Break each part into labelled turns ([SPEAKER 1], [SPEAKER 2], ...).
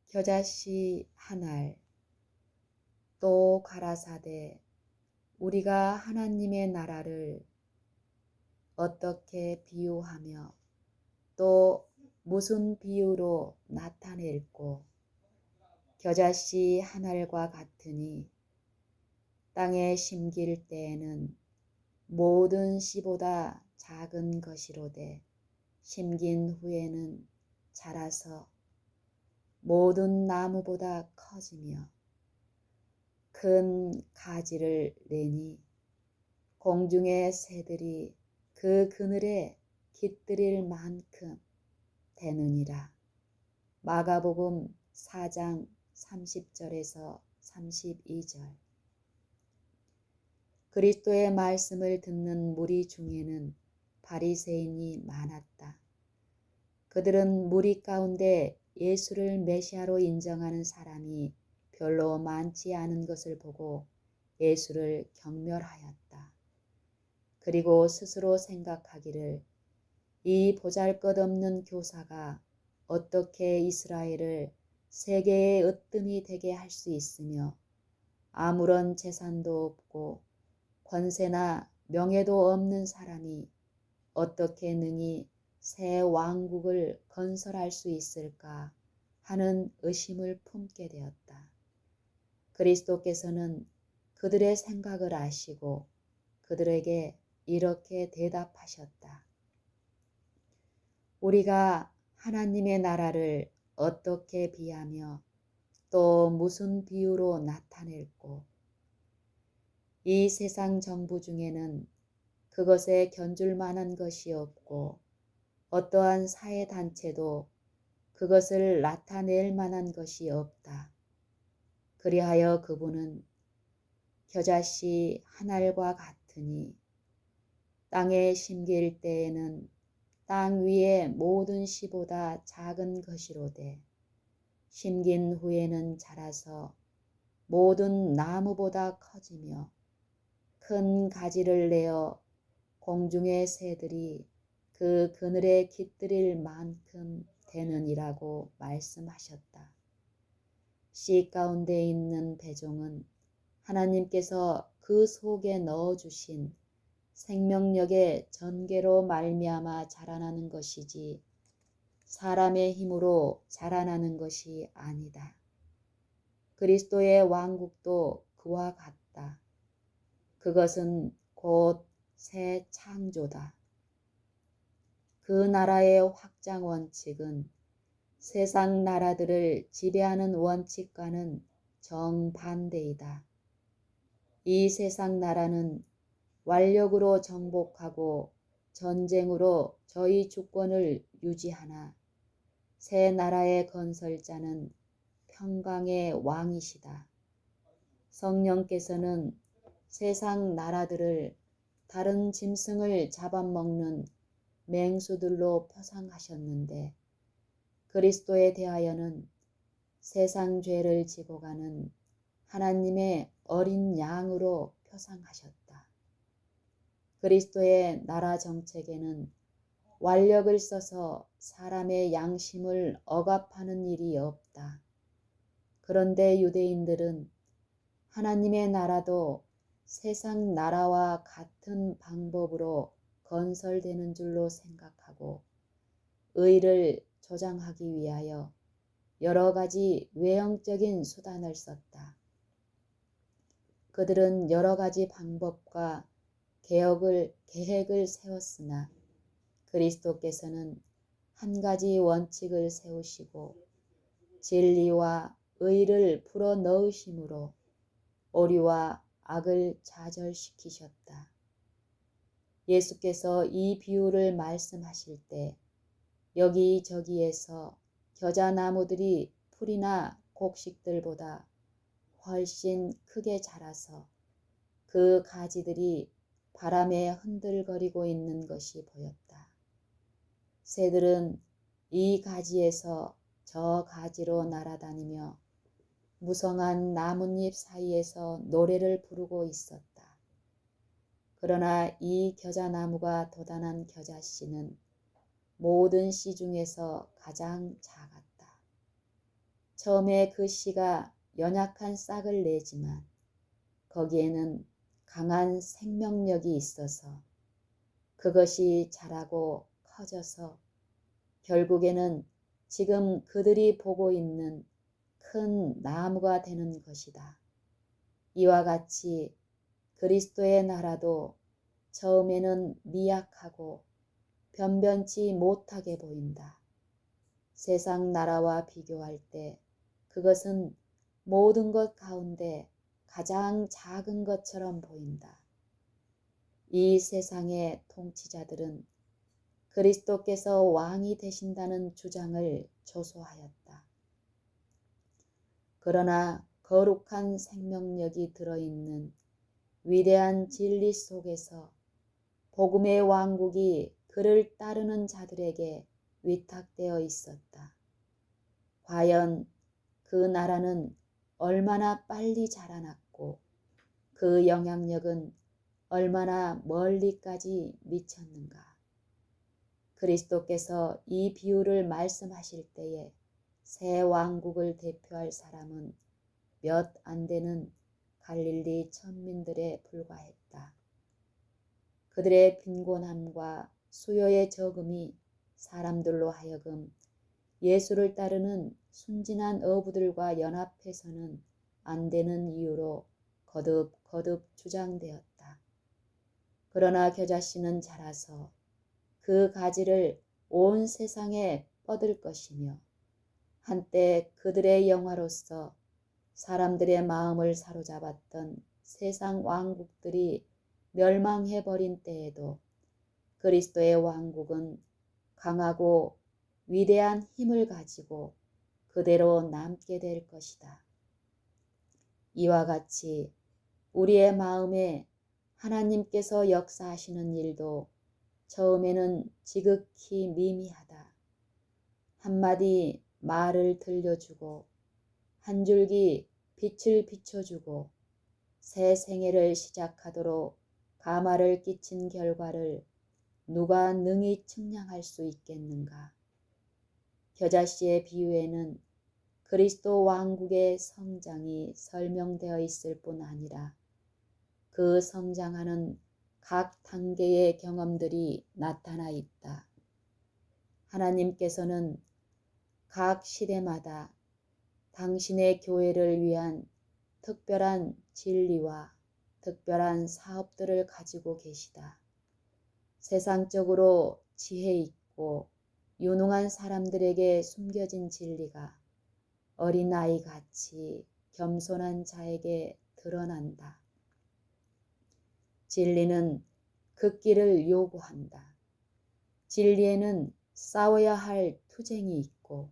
[SPEAKER 1] 겨자씨 한 알 또 가라사대 우리가 하나님의 나라를 어떻게 비유하며 또 무슨 비유로 나타낼꼬. 겨자씨 한 알과 같으니 땅에 심길 때에는 모든 씨보다 작은 것이로되 심긴 후에는 자라서 모든 나무보다 커지며 큰 가지를 내니 공중의 새들이 그 그늘에 깃들일 만큼 되느니라. 마가복음 4장 30절에서 32절. 그리스도의 말씀을 듣는 무리 중에는 바리새인이 많았다. 그들은 무리 가운데 예수를 메시아로 인정하는 사람이 별로 많지 않은 것을 보고 예수를 경멸하였다. 그리고 스스로 생각하기를 이 보잘것없는 교사가 어떻게 이스라엘을 세계의 으뜸이 되게 할 수 있으며 아무런 재산도 없고 권세나 명예도 없는 사람이 어떻게 능히 새 왕국을 건설할 수 있을까 하는 의심을 품게 되었다. 그리스도께서는 그들의 생각을 아시고 그들에게 이렇게 대답하셨다. 우리가 하나님의 나라를 어떻게 비하며 또 무슨 비유로 나타낼꼬. 이 세상 정부 중에는 그것에 견줄 만한 것이 없고 어떠한 사회단체도 그것을 나타낼 만한 것이 없다. 그리하여 그분은 겨자씨 한 알과 같으니 땅에 심길 때에는 땅 위의 모든 씨보다 작은 것이로되 심긴 후에는 자라서 모든 나무보다 커지며 큰 가지를 내어 공중의 새들이 그 그늘에 깃들일 만큼 되느니라고 말씀하셨다. 씨 가운데 있는 배종은 하나님께서 그 속에 넣어주신 생명력의 전개로 말미암아 자라나는 것이지 사람의 힘으로 자라나는 것이 아니다. 그리스도의 왕국도 그와 같다. 그것은 곧 새 창조다. 그 나라의 확장 원칙은 세상 나라들을 지배하는 원칙과는 정반대이다. 이 세상 나라는 완력으로 정복하고 전쟁으로 저희 주권을 유지하나 새 나라의 건설자는 평강의 왕이시다. 성령께서는 세상 나라들을 다른 짐승을 잡아먹는 맹수들로 표상하셨는데 그리스도에 대하여는 세상 죄를 지고 가는 하나님의 어린 양으로 표상하셨다. 그리스도의 나라 정책에는 완력을 써서 사람의 양심을 억압하는 일이 없다. 그런데 유대인들은 하나님의 나라도 세상 나라와 같은 방법으로 건설되는 줄로 생각하고 의를 조장하기 위하여 여러 가지 외형적인 수단을 썼다. 그들은 여러 가지 방법과 계획을 세웠으나 그리스도께서는 한 가지 원칙을 세우시고 진리와 의를 불어 넣으심으로 오류와 악을 좌절시키셨다. 예수께서 이 비유를 말씀하실 때 여기저기에서 겨자나무들이 풀이나 곡식들보다 훨씬 크게 자라서 그 가지들이 바람에 흔들거리고 있는 것이 보였다. 새들은 이 가지에서 저 가지로 날아다니며 무성한 나뭇잎 사이에서 노래를 부르고 있었다. 그러나 이 겨자나무가 돋아난 겨자씨는 모든 씨 중에서 가장 작았다. 처음에 그 씨가 연약한 싹을 내지만 거기에는 강한 생명력이 있어서 그것이 자라고 커져서 결국에는 지금 그들이 보고 있는 큰 나무가 되는 것이다. 이와 같이 그리스도의 나라도 처음에는 미약하고 변변치 못하게 보인다. 세상 나라와 비교할 때 그것은 모든 것 가운데 가장 작은 것처럼 보인다. 이 세상의 통치자들은 그리스도께서 왕이 되신다는 주장을 조소하였다. 그러나 거룩한 생명력이 들어있는 위대한 진리 속에서 복음의 왕국이 그를 따르는 자들에게 위탁되어 있었다. 과연 그 나라는 얼마나 빨리 자라났고 그 영향력은 얼마나 멀리까지 미쳤는가. 그리스도께서 이 비유를 말씀하실 때에 새 왕국을 대표할 사람은 몇 안 되는 갈릴리 천민들에 불과했다. 그들의 빈곤함과 수요의 적음이 사람들로 하여금 예수를 따르는 순진한 어부들과 연합해서는 안 되는 이유로 거듭거듭 주장되었다. 그러나 겨자씨는 자라서 그 가지를 온 세상에 뻗을 것이며 한때 그들의 영화로서 사람들의 마음을 사로잡았던 세상 왕국들이 멸망해버린 때에도 그리스도의 왕국은 강하고 위대한 힘을 가지고 그대로 남게 될 것이다. 이와 같이 우리의 마음에 하나님께서 역사하시는 일도 처음에는 지극히 미미하다. 한마디 말을 들려주고 한 줄기 빛을 비춰주고 새 생애를 시작하도록 가마를 끼친 결과를 누가 능히 측량할 수 있겠는가. 겨자씨의 비유에는 그리스도 왕국의 성장이 설명되어 있을 뿐 아니라 그 성장하는 각 단계의 경험들이 나타나 있다. 하나님께서는 각 시대마다 당신의 교회를 위한 특별한 진리와 특별한 사업들을 가지고 계시다. 세상적으로 지혜 있고 유능한 사람들에게 숨겨진 진리가 어린아이 같이 겸손한 자에게 드러난다. 진리는 그 길을 요구한다. 진리에는 싸워야 할 투쟁이 있고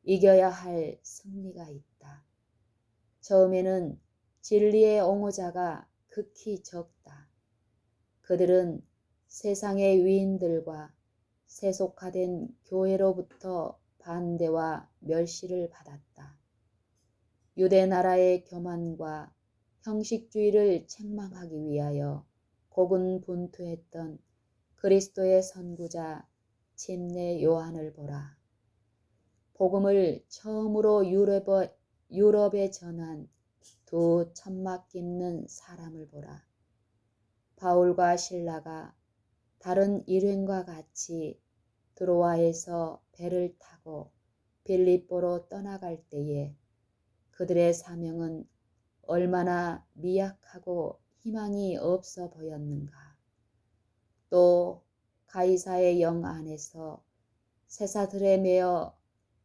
[SPEAKER 1] 이겨야 할 승리가 있다. 처음에는 진리의 옹호자가 극히 적다. 그들은 세상의 위인들과 세속화된 교회로부터 반대와 멸시를 받았다. 유대 나라의 교만과 형식주의를 책망하기 위하여 고군분투했던 그리스도의 선구자 침례 요한을 보라. 복음을 처음으로 유럽에 전한 두 천막 깁는 사람을 보라. 바울과 실라가 다른 일행과 같이 드로아에서 배를 타고 빌립보로 떠나갈 때에 그들의 사명은 얼마나 미약하고 희망이 없어 보였는가. 또 가이사의 영 안에서 세사들에 매어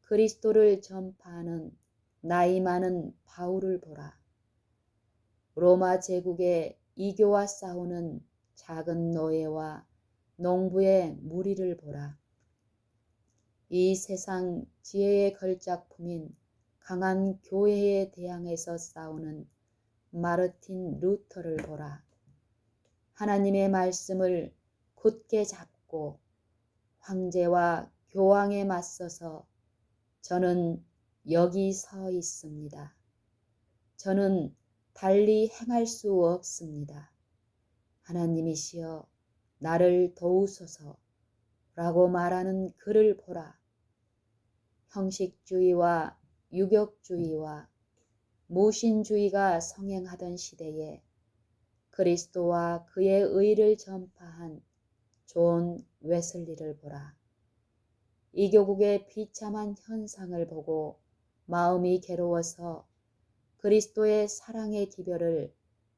[SPEAKER 1] 그리스도를 전파하는 나이 많은 바울을 보라. 로마 제국의 이교와 싸우는 작은 노예와 농부의 무리를 보라. 이 세상 지혜의 걸작품인 강한 교회에 대항해서 싸우는 마르틴 루터를 보라. 하나님의 말씀을 굳게 잡고 황제와 교황에 맞서서 저는 여기 서 있습니다. 저는 달리 행할 수 없습니다. 하나님이시여 나를 도우소서 라고 말하는 그를 보라. 형식주의와 유격주의와 무신주의가 성행하던 시대에 그리스도와 그의 의를 전파한 존 웨슬리를 보라. 이교국의 비참한 현상을 보고 마음이 괴로워서 그리스도의 사랑의 기별을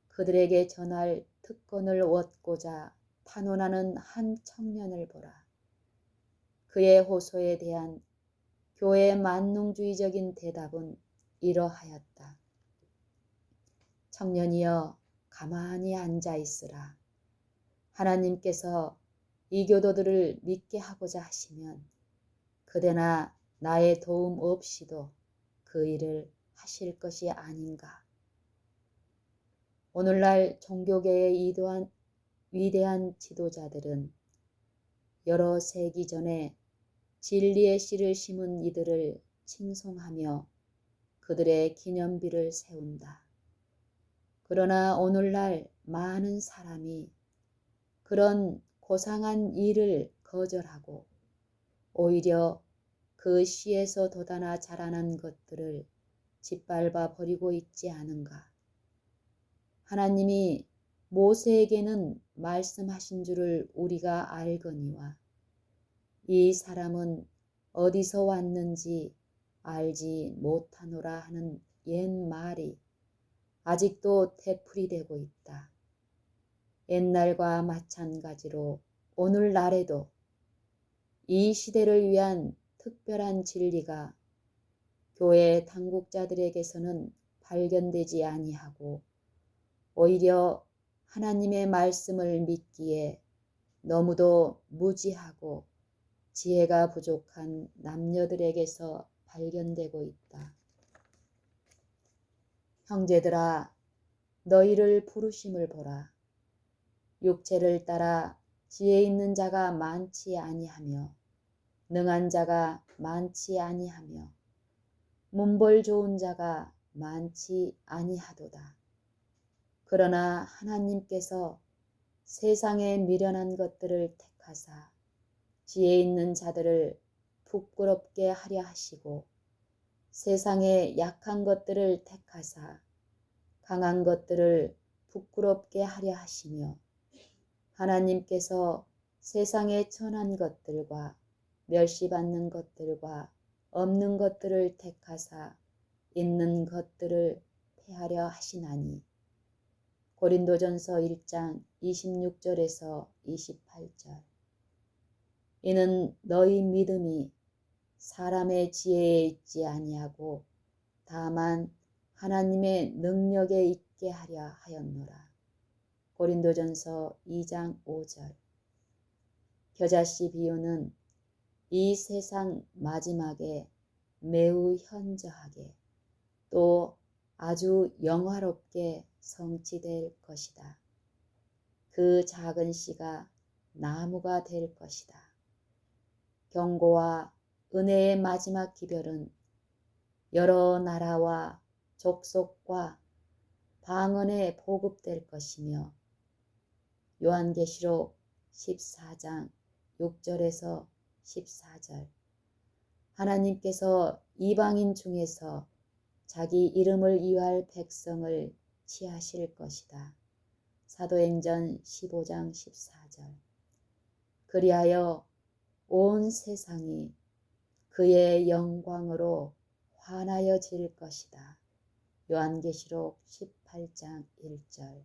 [SPEAKER 1] 그들에게 전할 특권을 얻고자 탄원하는 한 청년을 보라. 그의 호소에 대한 교회의 만능주의적인 대답은 이러하였다. 청년이여, 가만히 앉아 있으라. 하나님께서 이 교도들을 믿게 하고자 하시면 그대나 나의 도움 없이도 그 일을 하실 것이 아닌가. 오늘날 종교계의 위대한 지도자들은 여러 세기 전에 진리의 씨를 심은 이들을 칭송하며 그들의 기념비를 세운다. 그러나 오늘날 많은 사람이 그런 고상한 일을 거절하고 오히려 그 씨에서 돋아나 자라난 것들을 짓밟아 버리고 있지 않은가. 하나님이 모세에게는 말씀하신 줄을 우리가 알거니와 이 사람은 어디서 왔는지 알지 못하노라 하는 옛 말이 아직도 되풀이되고 있다. 옛날과 마찬가지로 오늘날에도 이 시대를 위한 특별한 진리가 교회 당국자들에게서는 발견되지 아니하고 오히려 하나님의 말씀을 믿기에 너무도 무지하고 지혜가 부족한 남녀들에게서 발견되고 있다. 형제들아, 너희를 부르심을 보라. 육체를 따라 지혜 있는 자가 많지 아니하며 능한 자가 많지 아니하며 문벌 좋은 자가 많지 아니하도다. 그러나 하나님께서 세상에 미련한 것들을 택하사 지혜 있는 자들을 부끄럽게 하려 하시고 세상에 약한 것들을 택하사 강한 것들을 부끄럽게 하려 하시며 하나님께서 세상에 천한 것들과 멸시받는 것들과 없는 것들을 택하사 있는 것들을 폐하려 하시나니. 고린도전서 1장 26절에서 28절. 이는 너희 믿음이 사람의 지혜에 있지 아니하고 다만 하나님의 능력에 있게 하려 하였노라. 고린도전서 2장 5절. 겨자씨 비유는 이 세상 마지막에 매우 현저하게 또 아주 영화롭게 성취될 것이다. 그 작은 씨가 나무가 될 것이다. 경고와 은혜의 마지막 기별은 여러 나라와 족속과 방언에 보급될 것이며 요한계시록 14장 6절에서 14절. 하나님께서 이방인 중에서 자기 이름을 위할 백성을 취하실 것이다. 사도행전 15장 14절. 그리하여 온 세상이 그의 영광으로 환하여질 것이다. 요한계시록 18장 1절.